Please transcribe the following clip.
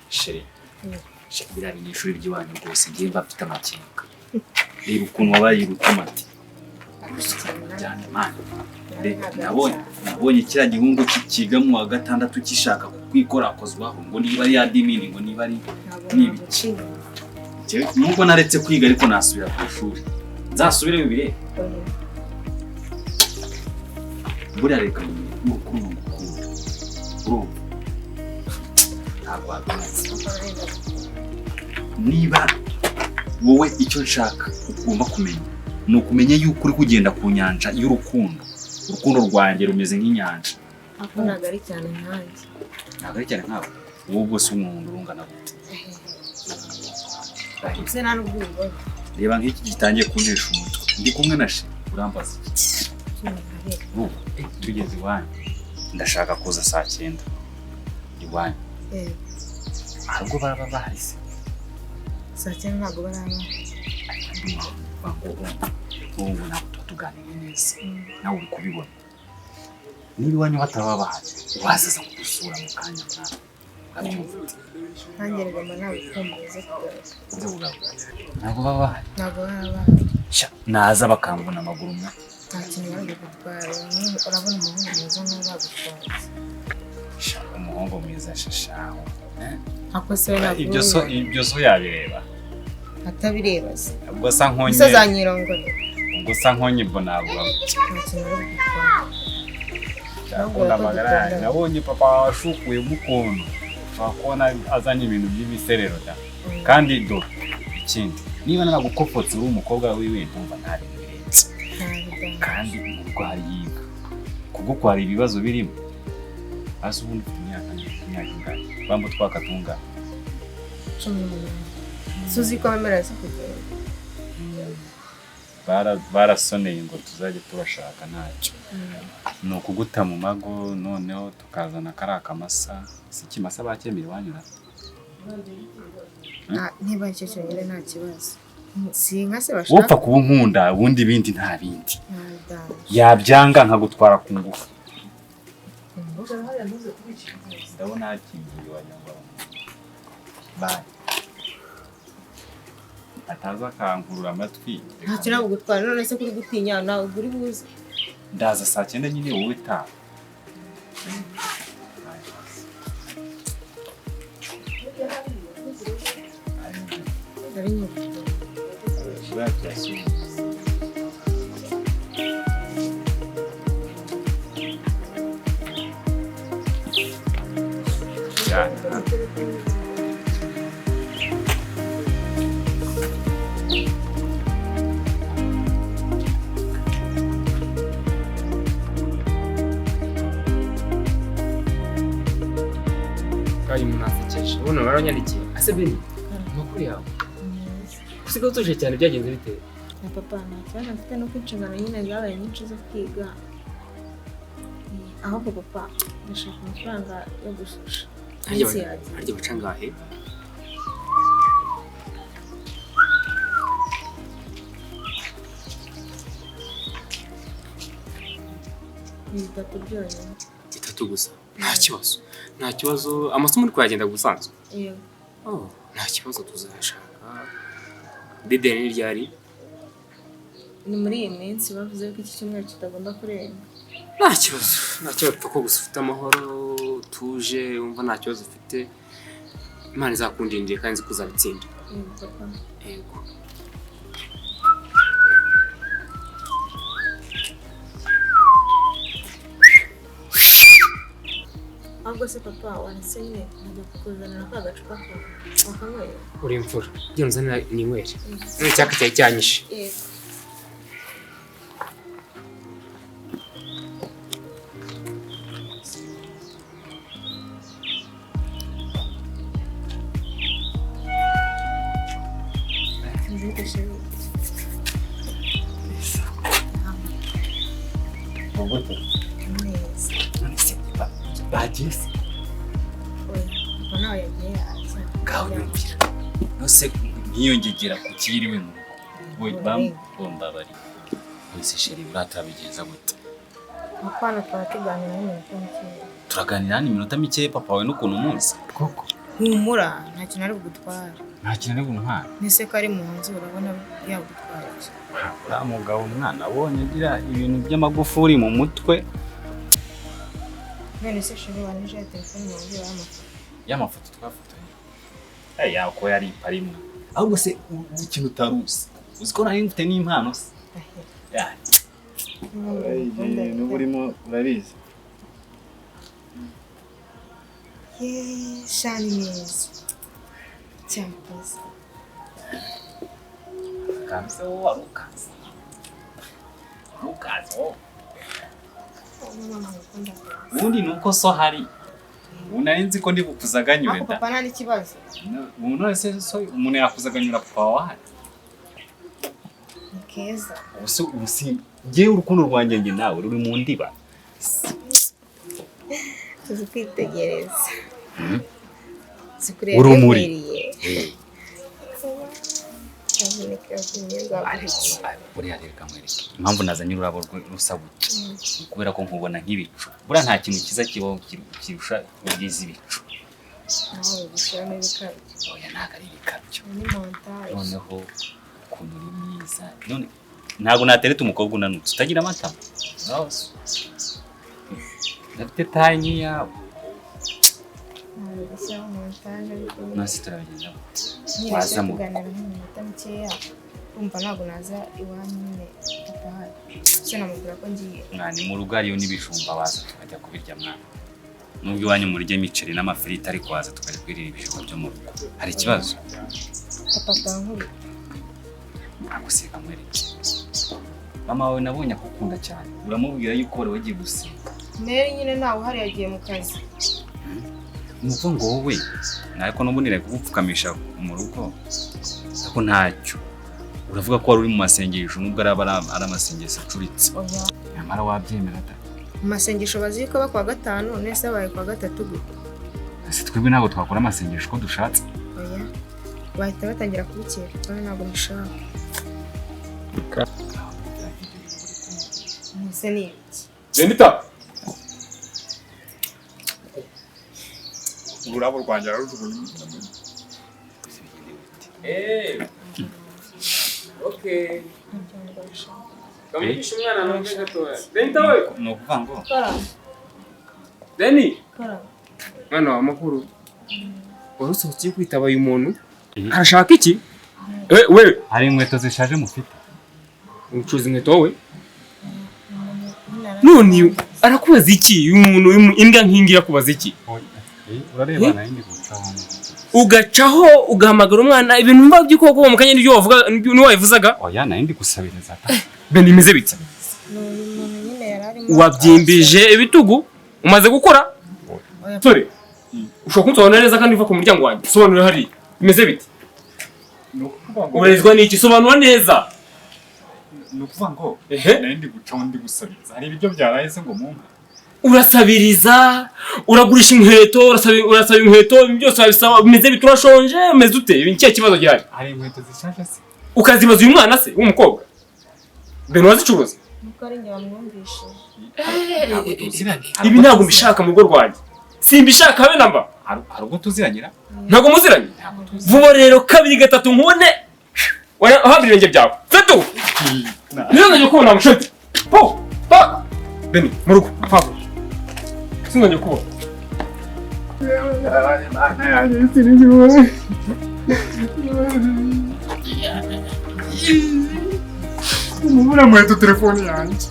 Sheri biriya ni ishuri ry'iwanyu rwose ngiye bafite amakenga reba ukuntu wabaye urutomati cyane mani nabonye kiriya gihungu kiga mu wa gatandatu gishaka kwikorakozwaho ngo niba ari adimini ngo niba ari n'ibiki nubwo naretse kwiga ariko nasubira ku ishuri nzasubire bibire buriya reka urukundo ngukunda urumva ntabwo wabizi niba wowe icyo nshaka ugomba kumenya ni ukumenya yuko uri kugenda ku nyanja y'urukundo urukundo rwanjye rumeze nk'inyanja ako ntabwo ari cyane nkanjye ntabwo ari cyane nkawe wowe bwose umuntu urungana gute ese nta n'ubwo ubibona reba nk'iki gitangiye kuntesha umutwe ndi kumwe na she urambaza tugeze iwanyu ndashaka kuza saa 9 iwanyu ahubwo baraba bahari se saa 9 ntabwo baraba ubu ntabwo tuganire neza nawe uri kubibona niba iwanyu bataba bahari wazaza kudusura mu kanya nanjye rero mba nabikumbuze kugaruka ntabwo baba bahari naza bakambona amaguru mwe nta kintu bari gutwara urabona umuhungu mwiza n'uwo bagutwaye umuhungu mwiza shashaho ako se we ntabwo ibyo so yabireba atabireba se ubwo sa nkonye se zanyirongore ubwo sa nkonye bonabwo nta kintu bari gutwara cyakunda magara nabonye papa washukuye mukono wakona azanye ibintu by'imiserero da kandi do ikindi niba naragukopotse uri umukobwa wiwe ndumva ntari birenze kandi urwari yiga kugukwara ibibazo birimo hasi ubundi ufite imyaka ingana bambo twakatunga 18 suzi ko bemera se kugenda barasoneye ngo tuzajye tubashaka ntacyo ni ukuguta mu mago noneho tukazana kariya kamasa si ikimasa bakemera iwanyura niba icyo cyonyine nta kibazo si inka se bashaka upfa kuba nkunda ubundi bindi nta bindi yabyanga nkagutwara ku ngufu ndabona hakingiye wanyangwa bye ataza akankurura amatwi nta kintu gutwara none se kuri gutinya nawe uri buze ndaza saa 9 nyine wowe ta Kayi munasekeje ubona baranyandikiye ase beni makuru yawe usiga utuje cyane byagenze bite na papa nta mfite no kwinshingano nyine zabaye nyinshi zo kwiga ahubwo papa ndashaka amafaranga yo gususha harya baca ngahe ni 3 byonyine 3 gusa nta kibazo amasomo uri kuyagenda gusanzwe yego nta kibazo tuzashaka dedeni ryari ni muri iyi minsi bavuze ko iki cyumweru kitagomba kurenga nta kibazo ko gusa ufite amahoro tuje wumva nta kibazo ufite Imana izakundindira kandi kuzabitsinda yego ahubwo se papa wanasenye njya kukuzanira ka gacupa kawe wakanyweye uri imfura njye nzanira ninywere none cyaka cyari cyanyishe yego bageze papa nawe yagiye aza ngaho yumvira nose nkiyongegera ku kiriwe mu rugo bambomba bari wese sheri uratabigenza gute Apana twatuganira n'iminota mike. Turaganira n'iminota mike papa wawe n'ukuntu umunsi koko humura nta kintu ari bugutwara. nta kintu ari buntwara. Nese ko ari mu nzu urabona yagutwara iki? uriya mugabo umwana abonye agira ibintu by'amagufuri mu mutwe. None se shuri wanije ya telefone mu nzu y'amafoto. Y'amafoto twafotoye. Yawe ko yari iparimwe. Ahubwo se ikintu utaruzi. Uzi ko nari mfite n'impano se. N'ubu urimo urabizi. Shani neza. Cyakoze. Kamse wowe arukaze. Arukaze wowe. Ubundi ni uko so hari. Ubu nari nzi ko ndi bukuzaganyure da. Papa nta n'ikibazo. Ubu none se so umuntu yakuzaganyura papa wawe. Ni keza. Ubusi ngewe urukundo rwanjye nge nawe ruri mu ndiba. Tuzi kwitegereza. Urumuri. Buriya rero kamwereke impamvu nazanye ururabo rusa gutya kubera ko nkubona nk'ibicu. Buriya nta kintu kiza kibaho kirusha ubwiza ibicu. Oya ntabwo ari ibikabyo. Noneho ukuntu uri mwiza. None ntabwo natereta umukobwa unanutse utagira amatama. Ndafite tayi nk'iyawe. Nasi turabigenda waza mu minota mikeya urumva ntabwo naza iwanyu nyine papa hari se namubwira ko ngiye mwana mu rugo ariyo n'ibijumba waza tukajya kubirya mwana nubwo iwanyu murya imiceri n'amafiriti ariko waza tukajya kwirira ibijumba byo mu rugo hari ikibazo papa tankuri ntabwo se kamwereke mama wawe nabonye akukunda cyane uramubwira yuko wari wagiye gusiga Mary nyine nawe uhari yagiye mu kazi nuko ngo wowe nariko nubunire kugupfukamisha mu rugo ako ntacyo uravuga ko wari uri mu masengesho nubwo ari amasengesho acuritse nyamara wabyemera da mu masengesho baziko bakwa gatanu nese baye kwa gatatu gute ese twebwe ntabwo twakora amasengesho ko dushatse oya bahita batangira kubikira kandi ntabwo mushaka nese ni iki Benita Ururabo rwanjye rujugunye. Okay. Kamugisha umwana n'umwe gatoya. Benita we. No kuvuga ngo Deni. kara Mwana wa makuru. Warusohotse kwitaba uyu muntu? Arashaka iki? We. hari inkweto zishaje mufite. Ucuza inkweto we? None arakubaza iki? Uyu muntu imbwa nkingi yakubaza iki? Urareba na indi gucaho. Ugacaho ugahamagara umwana ibintu mba by'ikoko mu kanya n'ibyo wavuga n'uwayivuzaga? Oya na indi gusabiriza ata. Beni imize bitsa. Wabyimbije ibitugu umaze gukora? Sore. Ushobora kunsobanurira neza kandi uva ku muryango wanjye. Sobanura hari. Imeze bite? Urezwa n'iki? Sobanura neza. Nukuvuga ngo na indi gucaho ndi gusabiriza. Hari ibyo byarahise ngo mumpe. Urasabiriza, uragurisha inkweto, urasaba inkweto, byose wabisaba bimeze biturashonje, umeze ute? Ibi nkiye kibazo gihari. Hari inkweto zishaje se. Ukazibaza uyu mwana se w'umukobwa. Beno wazicuruza. nuko ari nge bamwumvishe Ibi ntabwo mbishaka mu rugo rwanjye. Simbishaka habe namba. Hari ubwo tuzirangira? Ntabwo muziranye. Vuba rero kabiri gatatu nkubone. Wahabira ibirenge byawe. Fetu. Niyo ngiye kubona mushoti. Po. Pa. Beni, mu rugo. Papa. Sinongeye kubona. Umubura mwetu telefone yanjye.